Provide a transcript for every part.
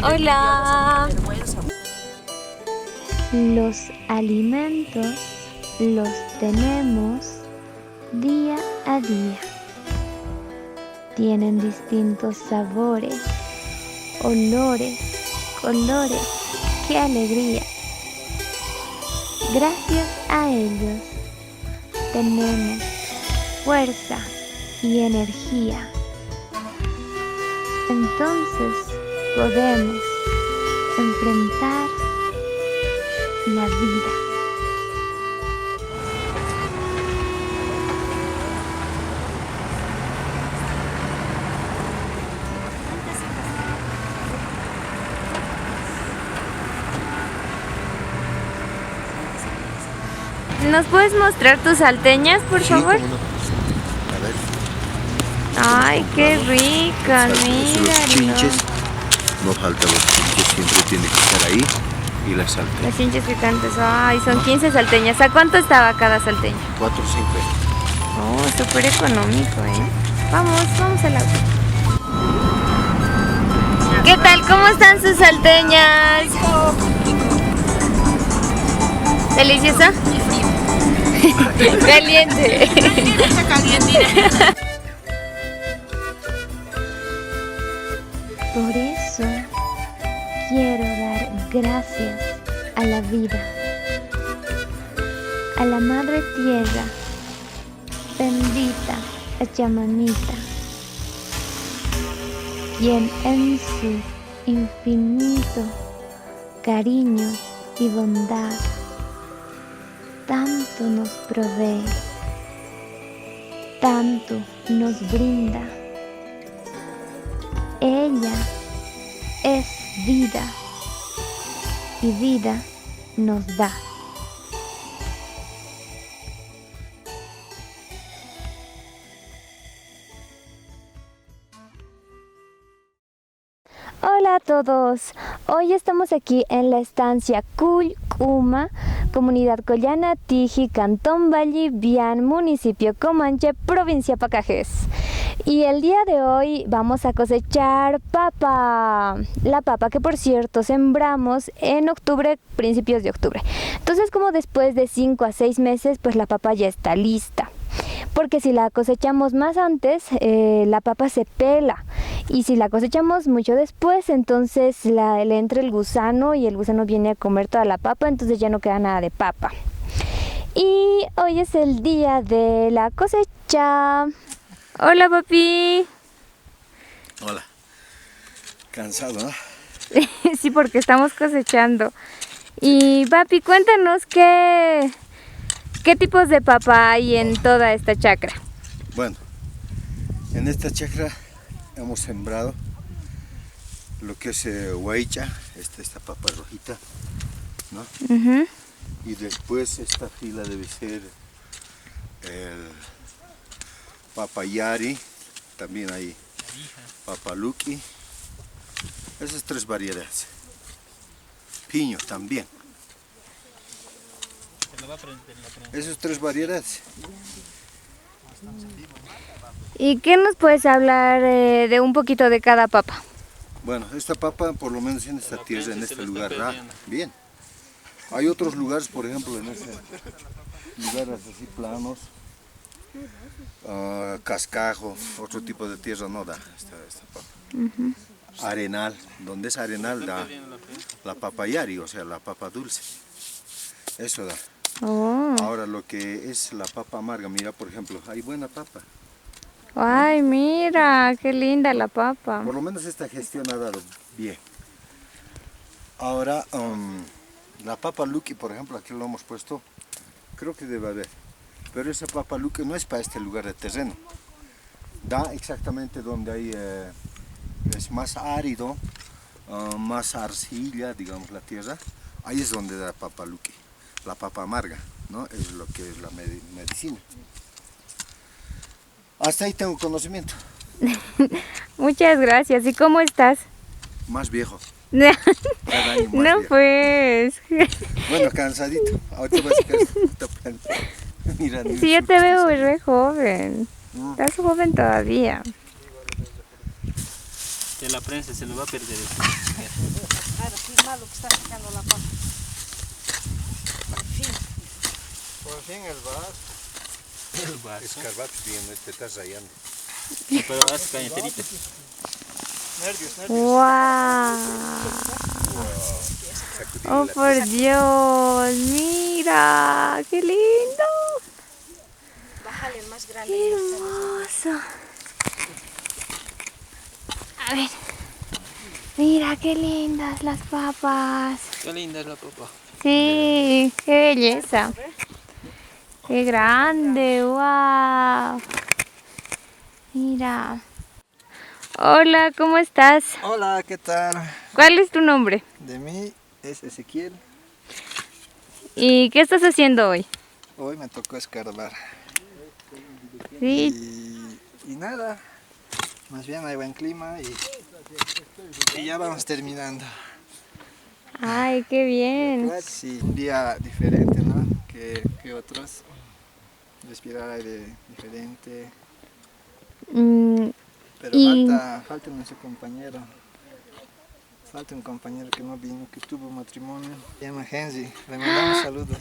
Hola. Los alimentos los tenemos día a día. Tienen distintos sabores, olores, colores. ¡Qué alegría! Gracias a ellos tenemos fuerza y energía. Entonces podemos enfrentar la vida. ¿Nos puedes mostrar tus salteñas, por favor? Sí, cómo no. A ver. Ay, qué ricas, mira. Los chinches, no falta los chinches, siempre tiene que estar ahí. Y las salteñas. Las chinches picantes, ay, son 15 salteñas. ¿A cuánto estaba cada salteña? 4.50. Oh, súper económico, ¿eh? Vamos al auto. ¿Qué tal? ¿Cómo están sus salteñas? ¿Deliciosa? Caliente. Por eso quiero dar gracias a la vida, a la Madre Tierra, bendita Pachamamita, quien en su infinito cariño y bondad tanto nos provee, tanto nos brinda. Ella es vida y vida nos da. Hola a todos, hoy estamos aquí en la estancia Cullcuma, Comunidad Collana Tiji, Cantón Vallivian, Municipio Comanche, Provincia Pacajés. Y el día de hoy vamos a cosechar papa, la papa que por cierto sembramos en octubre, principios de octubre. Entonces como después de 5 a 6 meses pues la papa ya está lista. Porque si la cosechamos más antes, la papa se pela. Y si la cosechamos mucho después, entonces le entra el gusano y el gusano viene a comer toda la papa, entonces ya no queda nada de papa. Y hoy es el día de la cosecha. Hola, papi. Hola. Cansado, ¿no? Sí, porque estamos cosechando. Y papi, cuéntanos qué tipos de papa hay en toda esta chacra. Bueno, en esta chacra hemos sembrado lo que es huaycha, esta papa rojita, ¿no? Y después esta fila debe ser el papayari, también hay papaluqui, esas 3 variedades. Piño también. Esas 3 variedades. ¿Y qué nos puedes hablar de un poquito de cada papa? Bueno, esta papa, por lo menos en esta tierra, en este lugar, bien. Hay otros lugares, por ejemplo, en este lugares así planos, cascajo, otro tipo de tierra no da esta papa. Arenal, donde es arenal da la papayari, o sea, la papa dulce. Eso da. Oh. Ahora lo que es la papa amarga, mira, por ejemplo, hay buena papa. Ay, mira, qué linda la papa. Por lo menos esta gestión ha dado bien. Ahora, la papa luqui, por ejemplo, aquí lo hemos puesto, creo que debe haber. Pero esa papa luqui no es para este lugar de terreno. Da exactamente donde hay, es más árido, más arcilla, digamos, la tierra. Ahí es donde da papa luqui. La papa amarga, ¿no? Es lo que es la medicina. Hasta ahí tengo conocimiento. Muchas gracias. ¿Y cómo estás? Más viejo. No, Cada año más no viejo. pues. Bueno, cansadito. Ahorita vas a quedar. Mira, Sí, yo te veo re joven. Estás joven todavía. De la prensa se lo va a perder. Claro, sí es malo que está sacando la papa. Por fin. Por fin el vaso. Escarbat bien, te estás rayando. Pero haz cañeterita. Nervios. ¡Wow! ¡Oh, por Dios! ¡Mira! ¡Qué lindo! Bájale el más grande. ¡Qué hermoso! A ver. Mira, qué lindas las papas. Qué linda es la papa. Sí, qué belleza. Qué grande, wow. Mira. Hola, ¿cómo estás? Hola, ¿qué tal? ¿Cuál es tu nombre? De mí es Ezequiel. ¿Y qué estás haciendo hoy? Hoy me tocó escarbar. Sí. Y nada, más bien hay buen clima y ya vamos terminando. Ay, qué bien. Sí, un día diferente, ¿no? Que otros. Respirar aire diferente. Pero Y- falta nuestro compañero. Falta un compañero que no vino, que tuvo matrimonio. Se llama Henry. Le mandamos saludos.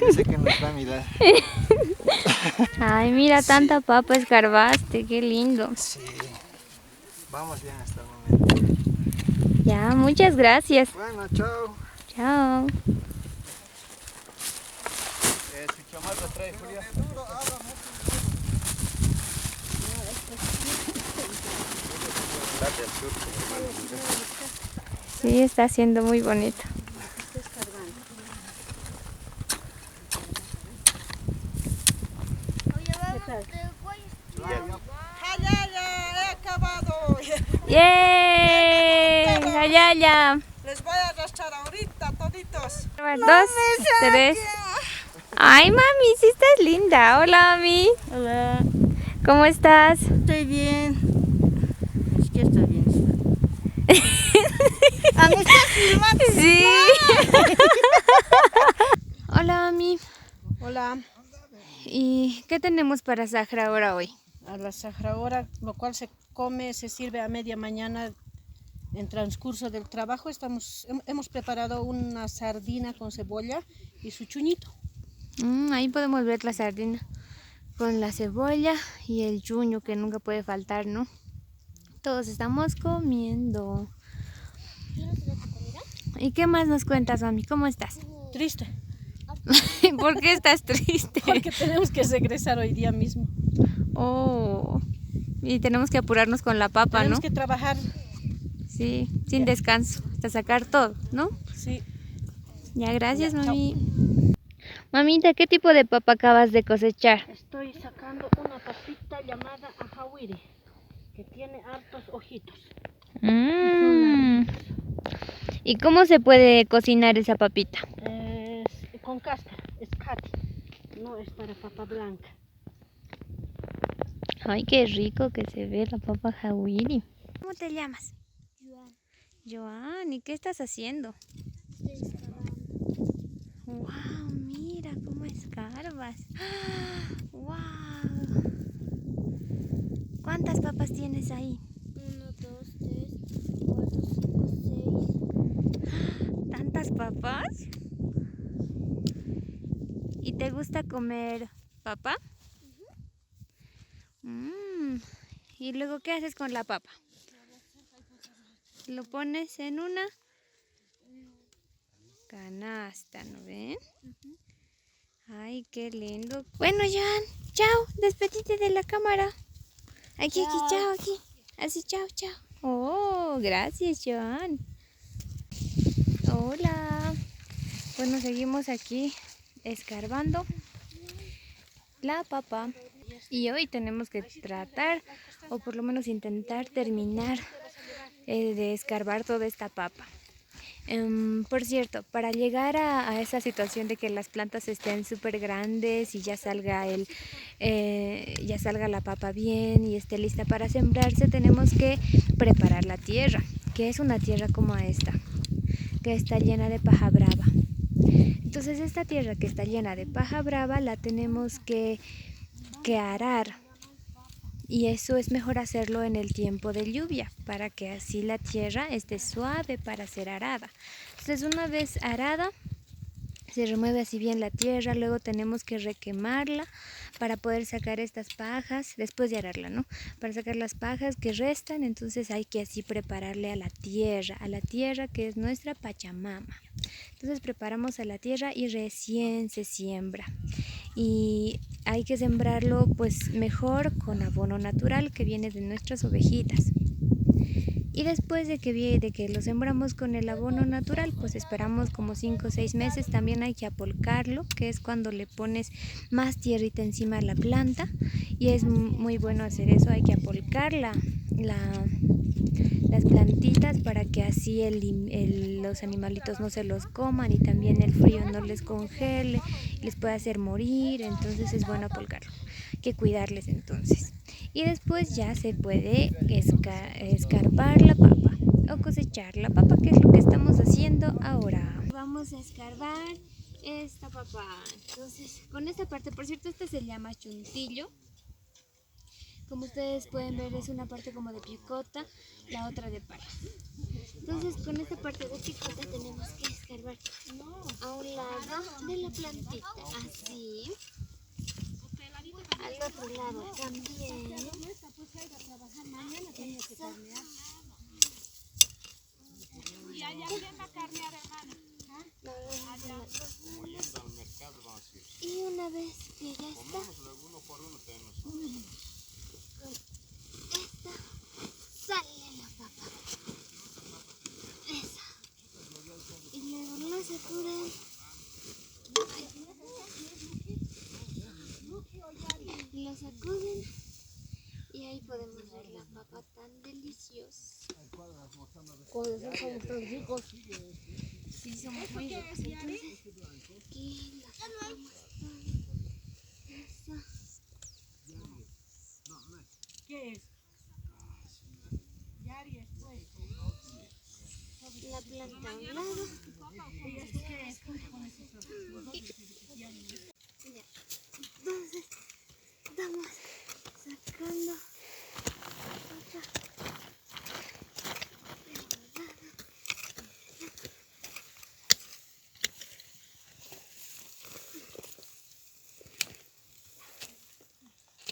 Yo sé que nos va a mirar. Ay, mira, Sí. tanta papa escarbaste, qué lindo. Sí. Vamos bien hasta el momento. Ya, muchas gracias. Bueno, chao. Chao. Su chamarra trae, Julia. Sí, está siendo muy bonito. ¡Ya! ¡He acabado! ¡Yay! ¡Ayaya! Les voy a arrastrar ahorita toditos. 2, 3. Ay, mami, sí estás linda. Hola, mami. Hola, ¿Cómo estás? estoy bien. Es que estoy bien. ¿A mí estás filmando? Sí. Hola, mami. Hola. ¿Y qué tenemos para Sahara ahora hoy? A la sahra, lo cual se come, se sirve a media mañana. En transcurso del trabajo hemos preparado una sardina con cebolla y su chuñito. Ahí podemos ver la sardina con la cebolla y el chuño que nunca puede faltar, ¿no? Todos estamos comiendo. ¿Y qué más nos cuentas, mami? ¿Cómo estás? Triste, ¿Por qué estás triste? porque tenemos que regresar hoy día mismo. Oh, y tenemos que apurarnos con la papa, Tenemos ¿no? que trabajar, Sí, sin descanso, hasta sacar todo, ¿no? sí. Ya, gracias, Ya, chao. mami. Mamita, ¿qué tipo de papa acabas de cosechar? Estoy sacando una papita llamada ajawiri, que tiene hartos ojitos. ¿Y cómo se puede cocinar esa papita? Es con cáscara, es cati, no es para papa blanca. Ay, qué rico que se ve la papa hawiri. ¿Cómo te llamas? Joan, Joan, ¿y qué estás haciendo? estoy escarbando. ¡Wow! Mira cómo escarbas. ¡Wow! ¿Cuántas papas tienes ahí? 1, 2, 3, 4, 5, 6. ¿Tantas papas? ¿Y te gusta comer papa? ¿Y luego qué haces con la papa? Lo pones en una canasta, ¿no ven? Ay, qué lindo. Bueno, Joan, chao, despedite de la cámara. Aquí, chao, aquí. Así, chao, chao. Oh, gracias, Joan. Hola. Bueno, seguimos aquí escarbando la papa. Y hoy tenemos que tratar, o por lo menos intentar terminar de escarbar toda esta papa. Por cierto, para llegar a esa situación de que las plantas estén súper grandes y ya salga la papa bien y esté lista para sembrarse, tenemos que preparar la tierra, que es una tierra como esta, que está llena de paja brava. Entonces esta tierra que está llena de paja brava la tenemos que arar Y eso es mejor hacerlo en el tiempo de lluvia, para que así la tierra esté suave para ser arada. Entonces una vez arada, se remueve así bien la tierra, luego tenemos que requemarla para poder sacar estas pajas, después de ararla, ¿no? Para sacar las pajas que restan, entonces hay que así prepararle a la tierra que es nuestra Pachamama. Entonces preparamos a la tierra y recién se siembra. Y hay que sembrarlo pues mejor con abono natural que viene de nuestras ovejitas. Y después de que lo sembramos con el abono natural, pues esperamos como 5 o 6 meses. También hay que apolcarlo, que es cuando le pones más tierrita encima a la planta. Y es muy bueno hacer eso, hay que apolcar las plantitas para que así los animalitos no se los coman y también el frío no les congele, les puede hacer morir. Entonces es bueno apolcarlo, hay que cuidarles entonces. Y después ya se puede escarbar la papa o cosechar la papa, que es lo que estamos haciendo ahora. Vamos a escarbar esta papa. Entonces, con esta parte, por cierto, esta se llama chuntillo. Como ustedes pueden ver, es una parte como de picota, la otra de pala. Entonces, con esta parte de picota tenemos que escarbar a un lado de la plantita, así. Al otro lado también. Y una vez que ya está, esta sale la papa. Esa. Y luego la sacuden. Lo sacuden y ahí podemos ver la papa tan deliciosa. Sí, somos muy ricos. Entonces, aquí la sacamos toda. ¿Qué es? La planta a un lado. Entonces, estamos sacando papa.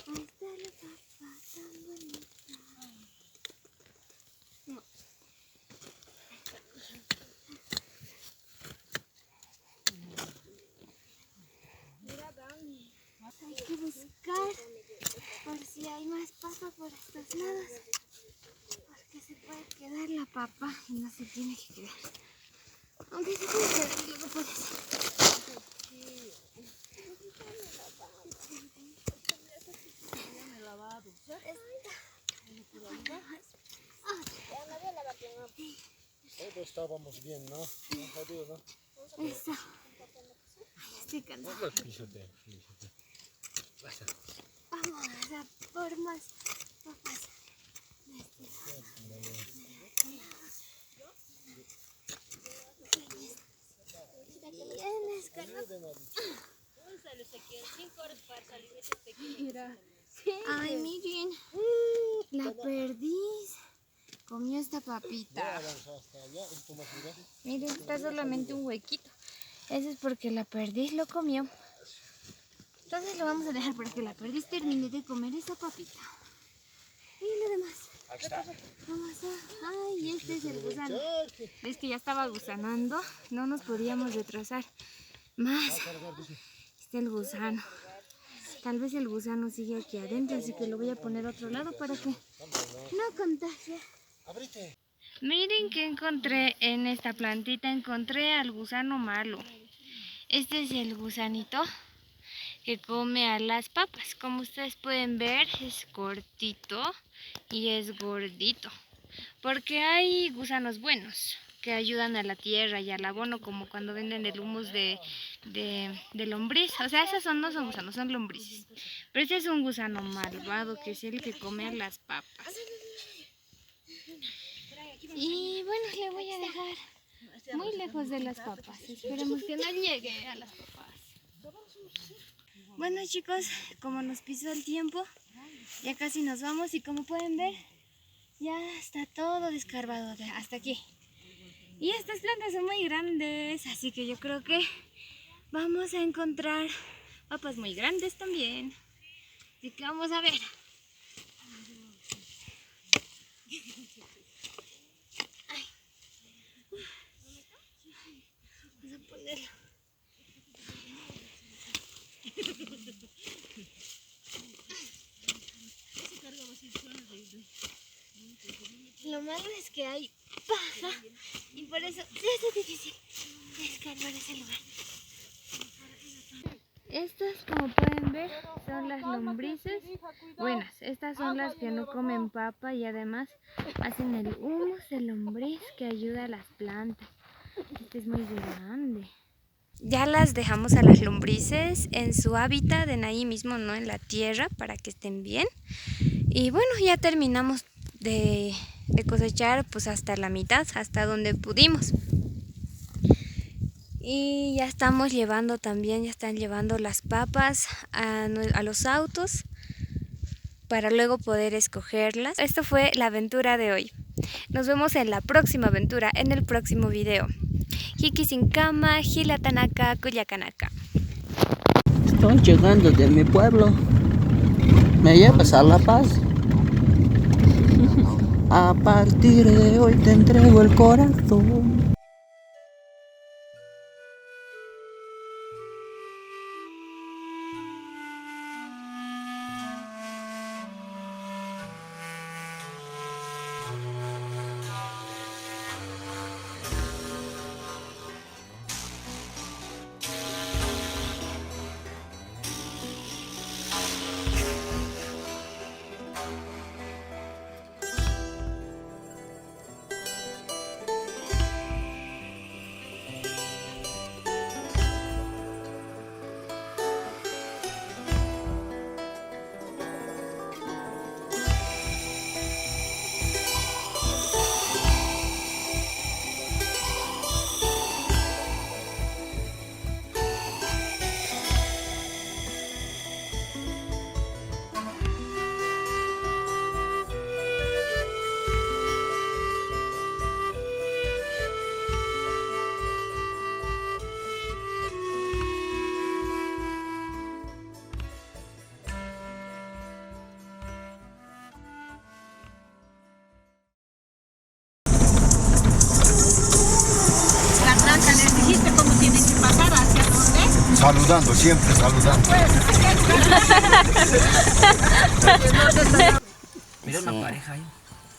Ahí está la papa tan bonita. No. Hay que buscar por si hay más papa por estos lados, porque se puede quedar la papa y no se tiene que quedar. Aunque se puede quedar y luego puede ser. Estábamos bien, ¿no? Eso. Ay, estoy cansada. Vamos a por más papas. Bien escarbado. Ay, miren, la perdiz comió esta papita. Miren, está solamente un huequito. Eso es porque la perdiz lo comió. Entonces lo vamos a dejar para que la perdiz termine de comer esa papita. Y lo demás. Vamos a... Ay, este es el gusano. ¿Ves que ya estaba gusanando? No nos podíamos retrasar más. Este es el gusano. Tal vez el gusano sigue aquí adentro, así que lo voy a poner a otro lado para que no contagie. Miren que encontré en esta plantita, encontré al gusano malo. Este es el gusanito que come a las papas. Como ustedes pueden ver, es cortito y es gordito. Porque hay gusanos buenos que ayudan a la tierra y al abono, como cuando venden el humus de lombriz. O sea, esos no son gusanos, son lombrices. Pero este es un gusano malvado, que es el que come a las papas. Y bueno, le voy a dejar muy lejos de las papas. Esperemos que no llegue a las papas. Bueno chicos, como nos pisó el tiempo, ya casi nos vamos y como pueden ver, ya está todo descarbado hasta aquí. Y estas plantas son muy grandes, así que yo creo que vamos a encontrar papas muy grandes también. Así que vamos a ver. Ay. Vamos a ponerlo. Lo malo es que hay paja y por eso es difícil descargar ese lugar. Estas, como pueden ver, son las lombrices buenas. Estas son las que no comen papa y además hacen el humus de lombriz que ayuda a las plantas. Este es muy grande. Ya las dejamos a las lombrices en su hábitat, en ahí mismo, no en la tierra, para que estén bien. Y bueno, ya terminamos de cosechar pues hasta la mitad, hasta donde pudimos. Y ya estamos llevando también, ya están llevando las papas a los autos para luego poder escogerlas. Esto fue la aventura de hoy. Nos vemos en la próxima aventura, en el próximo video. Hikisinkama, Hilatanaka, Culiacanaka. Estoy llegando de mi pueblo. ¿Me llevas a La Paz? A partir de hoy te entrego el corazón. Saludando, siempre saludando. Mira una pareja ahí.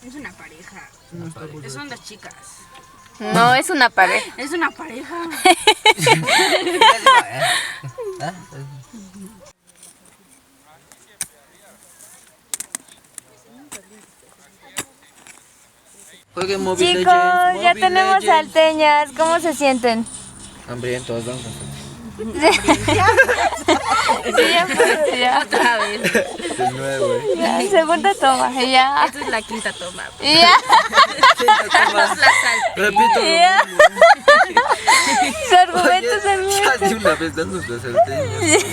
Es una pareja. Son las chicas. No, es una pareja. Es una pareja. Jueguen Mobile Chicos, Legends, ya Mobile tenemos Legends. salteñas. ¿Cómo se sienten? Hambrientos, vamos. Sí, ya fue, ya. Otra vez. De nuevo, Ya, segunda toma, ya. Esta es la quinta toma. Ya, Repito. ya. Su argumento es el mío. Ya de una vez danos las salteñas.